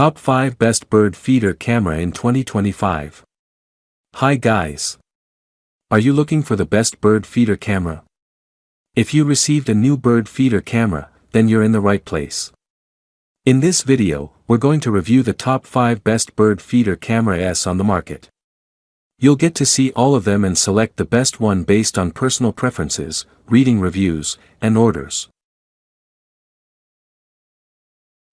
Top 5 Best Bird Feeder Camera in 2025. Hi guys! Are you looking for the best bird feeder camera? If you received a new bird feeder camera, then you're in the right place. In this video, we're going to review the top 5 best bird feeder cameras on the market. You'll get to see all of them and select the best one based on personal preferences, reading reviews, and orders.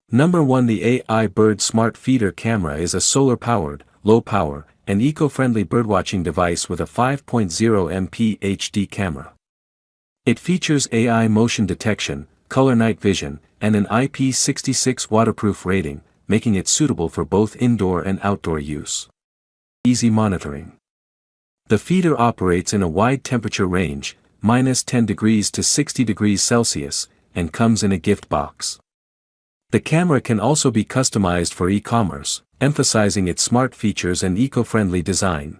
Number 1. The AI Bird Smart Feeder Camera is a solar-powered, low-power, and eco-friendly birdwatching device with a 5.0 MP HD camera. It features AI motion detection, color night vision, and an IP66 waterproof rating, making it suitable for both indoor and outdoor use. Easy monitoring. The feeder operates in a wide temperature range, -10 degrees to 60 degrees Celsius, and comes in a gift box. The camera can also be customized for e-commerce, emphasizing its smart features and eco-friendly design.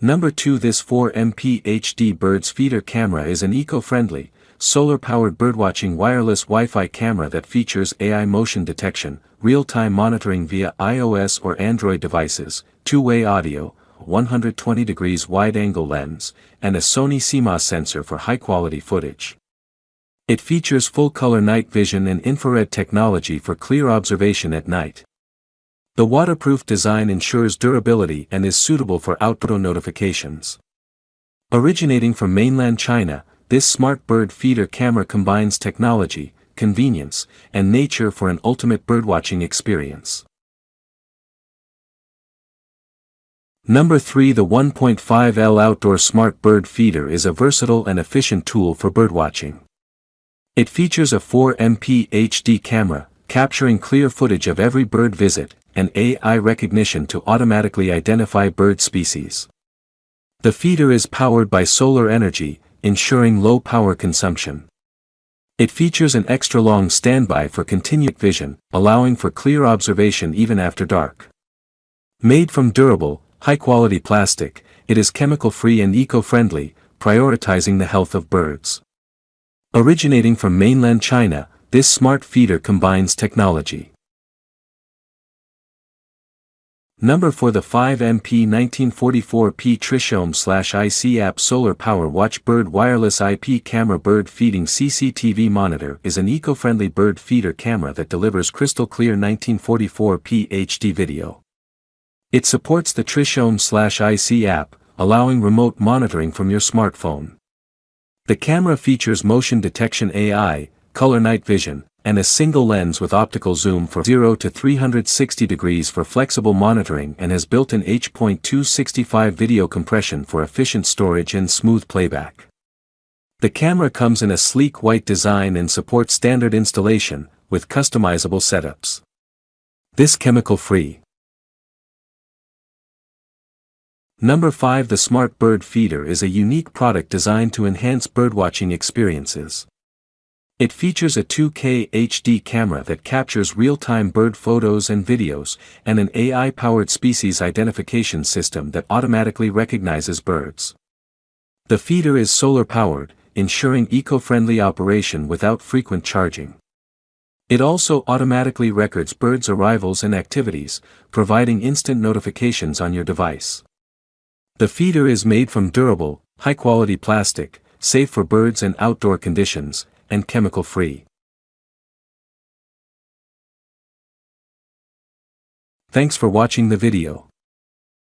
Number 2. This 4 MP HD Birds Feeder Camera is an eco-friendly, solar-powered birdwatching wireless Wi-Fi camera that features AI motion detection, real-time monitoring via iOS or Android devices, two-way audio, 120 degrees wide-angle lens, and a Sony CMOS sensor for high-quality footage. It features full-color night vision and infrared technology for clear observation at night. The waterproof design ensures durability and is suitable for outdoor notifications. Originating from mainland China, this smart bird feeder camera combines technology, convenience, and nature for an ultimate birdwatching experience. Number 3. The 1.5L Outdoor Smart Bird Feeder is a versatile and efficient tool for birdwatching. It features a 4 MP HD camera, capturing clear footage of every bird visit, and AI recognition to automatically identify bird species. The feeder is powered by solar energy, ensuring low power consumption. It features an extra-long standby for continuous vision, allowing for clear observation even after dark. Made from durable, high-quality plastic, it is chemical-free and eco-friendly, prioritizing the health of birds. Originating from mainland China, this smart feeder combines technology. Number 4. The 5 MP 1944p Trishome/IC App Solar Power Watch Bird Wireless IP Camera Bird Feeding CCTV Monitor is an eco-friendly bird feeder camera that delivers crystal-clear 1944p HD video. It supports the Trishome/IC app, allowing remote monitoring from your smartphone. The camera features motion detection AI, color night vision, and a single lens with optical zoom for 0 to 360 degrees for flexible monitoring and has built-in H.265 video compression for efficient storage and smooth playback. The camera comes in a sleek white design and supports standard installation, with customizable setups. This chemical-free. Number 5. The Smart Bird Feeder is a unique product designed to enhance birdwatching experiences. It features a 2K HD camera that captures real-time bird photos and videos, and an AI-powered species identification system that automatically recognizes birds. The feeder is solar-powered, ensuring eco-friendly operation without frequent charging. It also automatically records birds' arrivals and activities, providing instant notifications on your device. The feeder is made from durable, high-quality plastic, safe for birds and outdoor conditions, and chemical-free. Thanks for watching the video.